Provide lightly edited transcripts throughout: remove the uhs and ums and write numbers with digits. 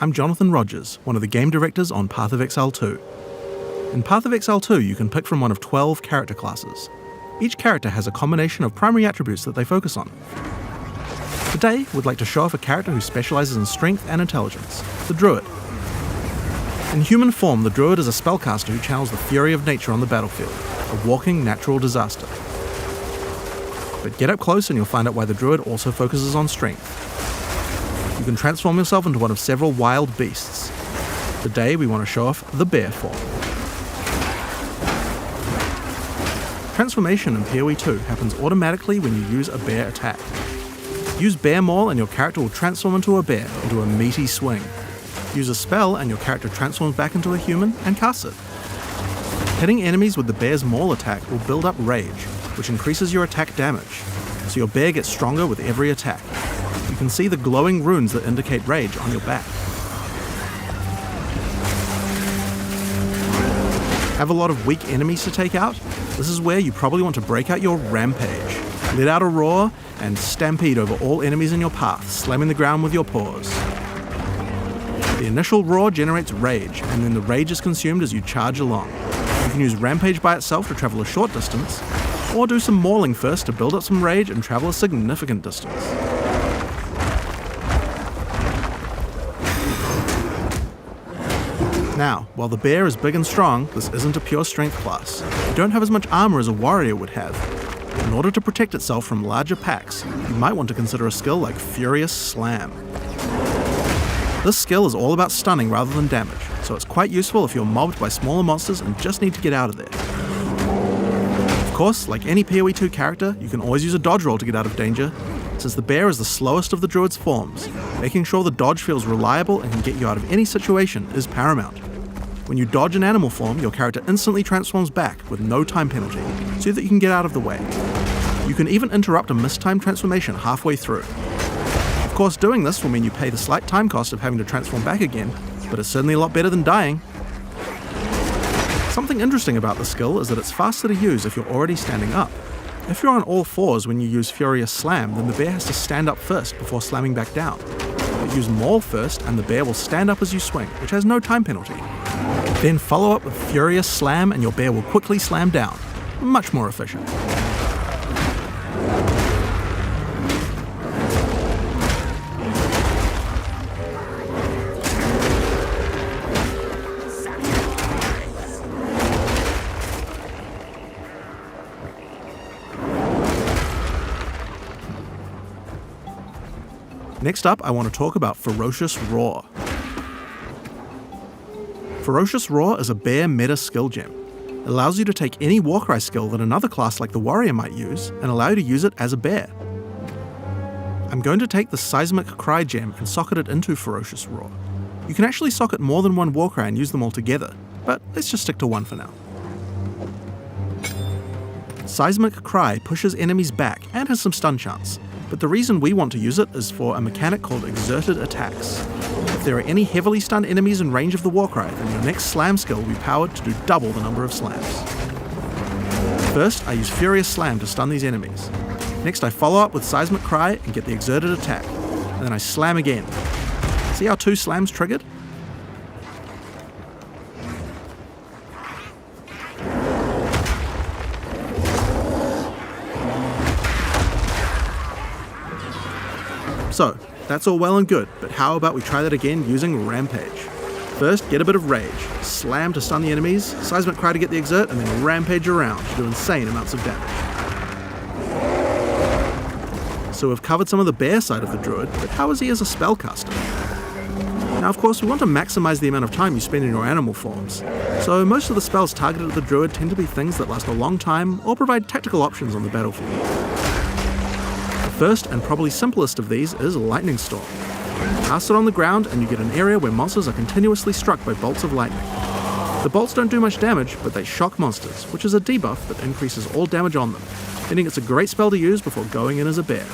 I'm Jonathan Rogers, one of the game directors on Path of Exile 2. In Path of Exile 2, you can pick from one of 12 character classes. Each character has a combination of primary attributes that they focus on. Today, we'd like to show off a character who specializes in strength and intelligence, the Druid. In human form, the Druid is a spellcaster who channels the fury of nature on the battlefield, a walking natural disaster. But get up close and you'll find out why the Druid also focuses on strength. You can transform yourself into one of several wild beasts. Today we want to show off the bear form. Transformation in PoE 2 happens automatically when you use a bear attack. Use Bear Maul and your character will transform into a bear, into a meaty swing. Use a spell and your character transforms back into a human and casts it. Hitting enemies with the Bear's Maul attack will build up rage, which increases your attack damage, so your bear gets stronger with every attack. You can see the glowing runes that indicate rage on your back. Have a lot of weak enemies to take out? This is where you probably want to break out your Rampage. Let out a roar and stampede over all enemies in your path, slamming the ground with your paws. The initial roar generates rage, and then the rage is consumed as you charge along. You can use Rampage by itself to travel a short distance, or do some mauling first to build up some rage and travel a significant distance. Now, while the bear is big and strong, this isn't a pure strength class. You don't have as much armor as a warrior would have. In order to protect itself from larger packs, you might want to consider a skill like Furious Slam. This skill is all about stunning rather than damage, so it's quite useful if you're mobbed by smaller monsters and just need to get out of there. Of course, like any PoE 2 character, you can always use a dodge roll to get out of danger, since the bear is the slowest of the druid's forms. Making sure the dodge feels reliable and can get you out of any situation is paramount. When you dodge an animal form, your character instantly transforms back with no time penalty, so that you can get out of the way. You can even interrupt a mistimed transformation halfway through. Of course, doing this will mean you pay the slight time cost of having to transform back again, but it's certainly a lot better than dying. Something interesting about the skill is that it's faster to use if you're already standing up. If you're on all fours when you use Furious Slam, then the bear has to stand up first before slamming back down. But use Maul first and the bear will stand up as you swing, which has no time penalty. Then follow up with Furious Slam and your bear will quickly slam down. Much more efficient. Next up, I want to talk about Ferocious Roar. Ferocious Roar is a bear meta skill gem. It allows you to take any Warcry skill that another class like the Warrior might use and allow you to use it as a bear. I'm going to take the Seismic Cry gem and socket it into Ferocious Roar. You can actually socket more than one Warcry and use them all together, but let's just stick to one for now. Seismic Cry pushes enemies back and has some stun chance, but the reason we want to use it is for a mechanic called Exerted Attacks. If there are any heavily stunned enemies in range of the Warcry, then your next slam skill will be powered to do double the number of slams. First, I use Furious Slam to stun these enemies. Next, I follow up with Seismic Cry and get the Exerted Attack, and then I slam again. See how 2 slams triggered? So, that's all well and good, but how about we try that again using Rampage? First, get a bit of rage, slam to stun the enemies, Seismic Cry to get the exert, and then rampage around to do insane amounts of damage. So we've covered some of the bear side of the druid, but how is he as a spellcaster? Now of course we want to maximize the amount of time you spend in your animal forms, so most of the spells targeted at the druid tend to be things that last a long time or provide tactical options on the battlefield. The first and probably simplest of these is Lightning Storm. Cast it on the ground and you get an area where monsters are continuously struck by bolts of lightning. The bolts don't do much damage, but they shock monsters, which is a debuff that increases all damage on them, meaning it's a great spell to use before going in as a bear.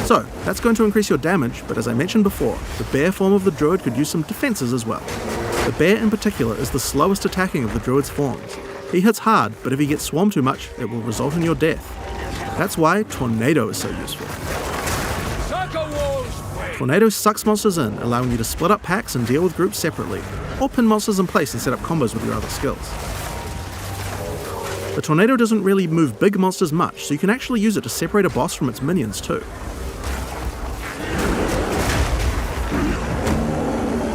So, that's going to increase your damage, but as I mentioned before, the bear form of the druid could use some defenses as well. The bear in particular is the slowest attacking of the druid's forms. He hits hard, but if he gets swarmed too much, it will result in your death. That's why Tornado is so useful. Circle walls Tornado sucks monsters in, allowing you to split up packs and deal with groups separately, or pin monsters in place and set up combos with your other skills. The Tornado doesn't really move big monsters much, so you can actually use it to separate a boss from its minions too.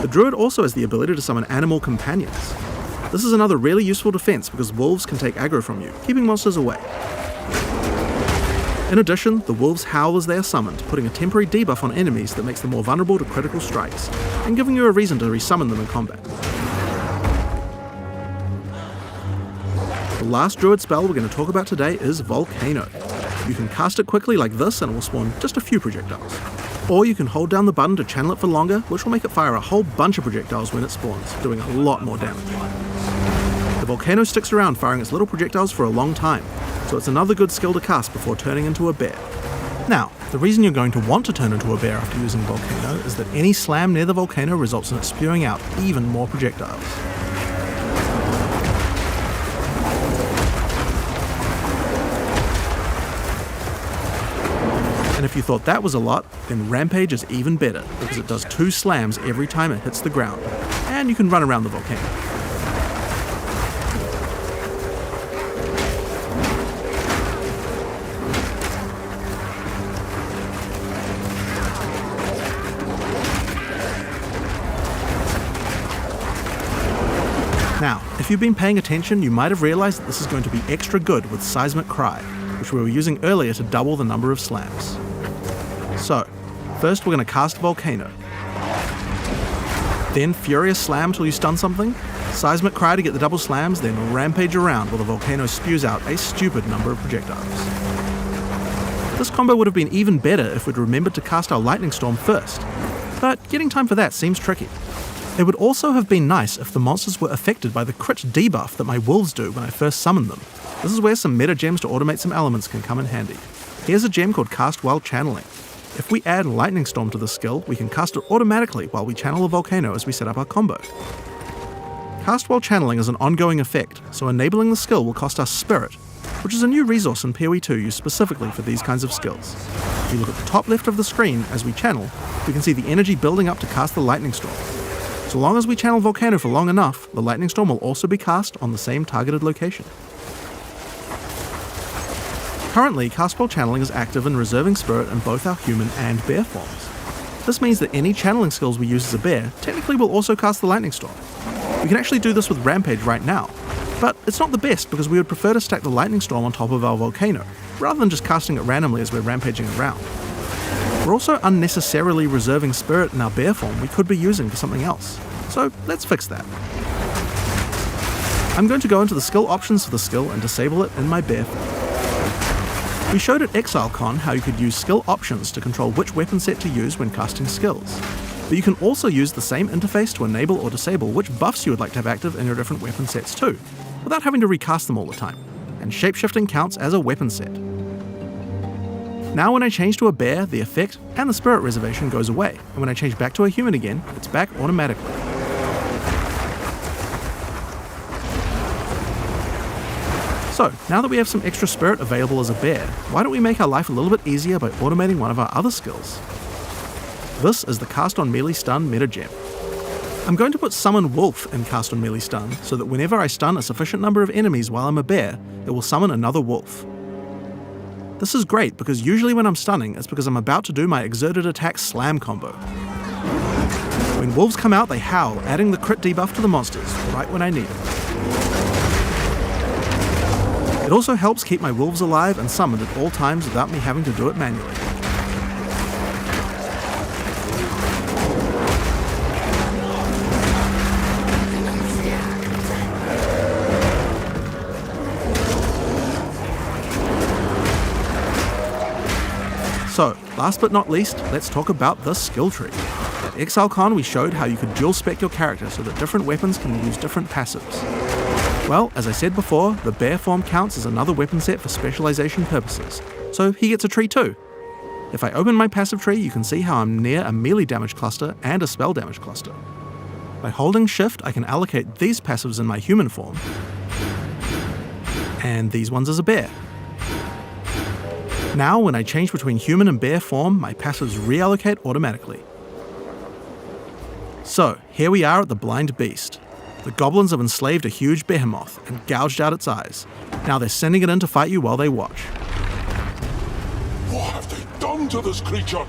The Druid also has the ability to summon animal companions. This is another really useful defense because wolves can take aggro from you, keeping monsters away. In addition, the wolves howl as they are summoned, putting a temporary debuff on enemies that makes them more vulnerable to critical strikes, and giving you a reason to resummon them in combat. The last Druid spell we're going to talk about today is Volcano. You can cast it quickly like this and it will spawn just a few projectiles. Or you can hold down the button to channel it for longer, which will make it fire a whole bunch of projectiles when it spawns, doing a lot more damage. The Volcano sticks around firing its little projectiles for a long time, so it's another good skill to cast before turning into a bear. Now, the reason you're going to want to turn into a bear after using Volcano is that any slam near the Volcano results in it spewing out even more projectiles. And if you thought that was a lot, then Rampage is even better, because it does 2 slams every time it hits the ground, and you can run around the volcano. Now, if you've been paying attention, you might have realized that this is going to be extra good with Seismic Cry, which we were using earlier to double the number of slams. So, first we're going to cast Volcano. Then Furious Slam till you stun something, Seismic Cry to get the double slams, then Rampage around while the Volcano spews out a stupid number of projectiles. This combo would have been even better if we'd remembered to cast our Lightning Storm first, but getting time for that seems tricky. It would also have been nice if the monsters were affected by the crit debuff that my wolves do when I first summon them. This is where some meta gems to automate some elements can come in handy. Here's a gem called Cast While Channeling. If we add Lightning Storm to the skill, we can cast it automatically while we channel a Volcano as we set up our combo. Cast While Channeling is an ongoing effect, so enabling the skill will cost us Spirit, which is a new resource in PoE 2 used specifically for these kinds of skills. If you look at the top left of the screen as we channel, we can see the energy building up to cast the Lightning Storm. So long as we channel Volcano for long enough, the Lightning Storm will also be cast on the same targeted location. Currently, Cast While Channeling is active in reserving Spirit in both our human and bear forms. This means that any channeling skills we use as a bear technically will also cast the Lightning Storm. We can actually do this with Rampage right now, but it's not the best because we would prefer to stack the Lightning Storm on top of our Volcano, rather than just casting it randomly as we're rampaging around. We're also unnecessarily reserving Spirit in our bear form we could be using for something else, so let's fix that. I'm going to go into the skill options for the skill and disable it in my bear form. We showed at Exile how you could use skill options to control which weapon set to use when casting skills, but you can also use the same interface to enable or disable which buffs you would like to have active in your different weapon sets too, without having to recast them all the time, and shapeshifting counts as a weapon set. Now when I change to a bear, the effect and the spirit reservation goes away, and when I change back to a human again, it's back automatically. So, now that we have some extra spirit available as a bear, why don't we make our life a little bit easier by automating one of our other skills? This is the Cast on Melee Stun meta gem. I'm going to put Summon Wolf in Cast on Melee Stun, so that whenever I stun a sufficient number of enemies while I'm a bear, it will summon another wolf. This is great because usually when I'm stunning, it's because I'm about to do my exerted attack slam combo. When wolves come out, they howl, adding the crit debuff to the monsters, right when I need it. It also helps keep my wolves alive and summoned at all times without me having to do it manually. So, last but not least, let's talk about the skill tree. At ExileCon we showed how you could dual spec your character so that different weapons can use different passives. Well, as I said before, the bear form counts as another weapon set for specialization purposes, so he gets a tree too. If I open my passive tree, you can see how I'm near a melee damage cluster and a spell damage cluster. By holding shift, I can allocate these passives in my human form, and these ones as a bear. Now, when I change between human and bear form, my passives reallocate automatically, So, here we are at the Blind Beast. The goblins have enslaved a huge behemoth and gouged out its eyes. Now they're sending it in to fight you while they watch. What have they done to this creature?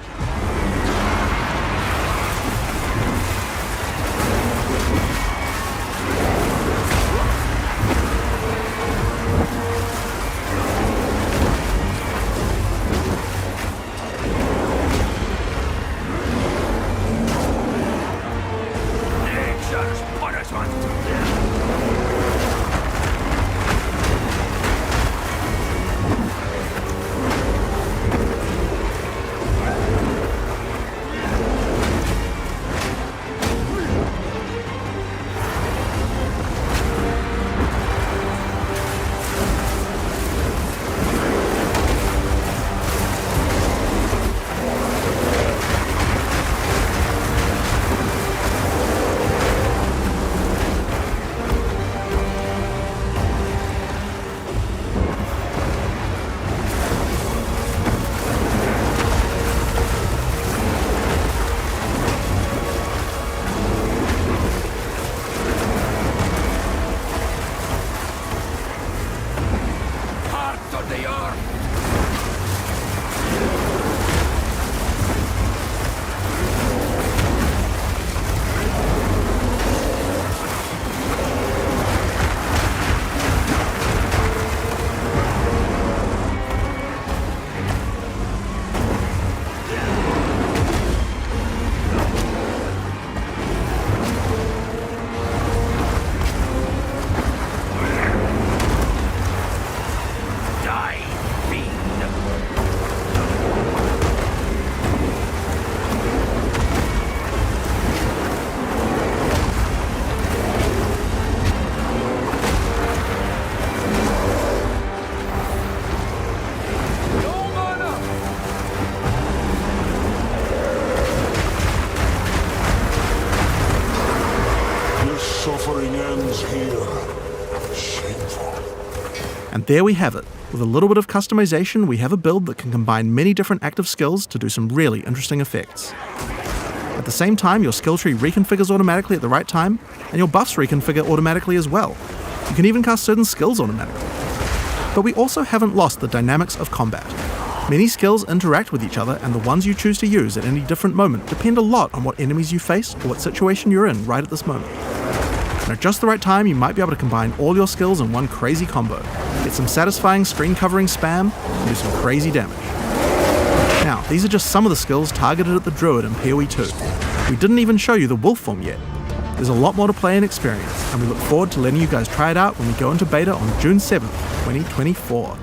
Suffering ends here. Shameful. And there we have it. With a little bit of customization, we have a build that can combine many different active skills to do some really interesting effects. At the same time, your skill tree reconfigures automatically at the right time, and your buffs reconfigure automatically as well. You can even cast certain skills automatically. But we also haven't lost the dynamics of combat. Many skills interact with each other, and the ones you choose to use at any different moment depend a lot on what enemies you face or what situation you're in right at this moment. And at just the right time, you might be able to combine all your skills in one crazy combo, get some satisfying screen covering spam, and do some crazy damage. Now, these are just some of the skills targeted at the Druid in PoE 2. We didn't even show you the wolf form yet. There's a lot more to play and experience, and we look forward to letting you guys try it out when we go into beta on June 7th, 2024.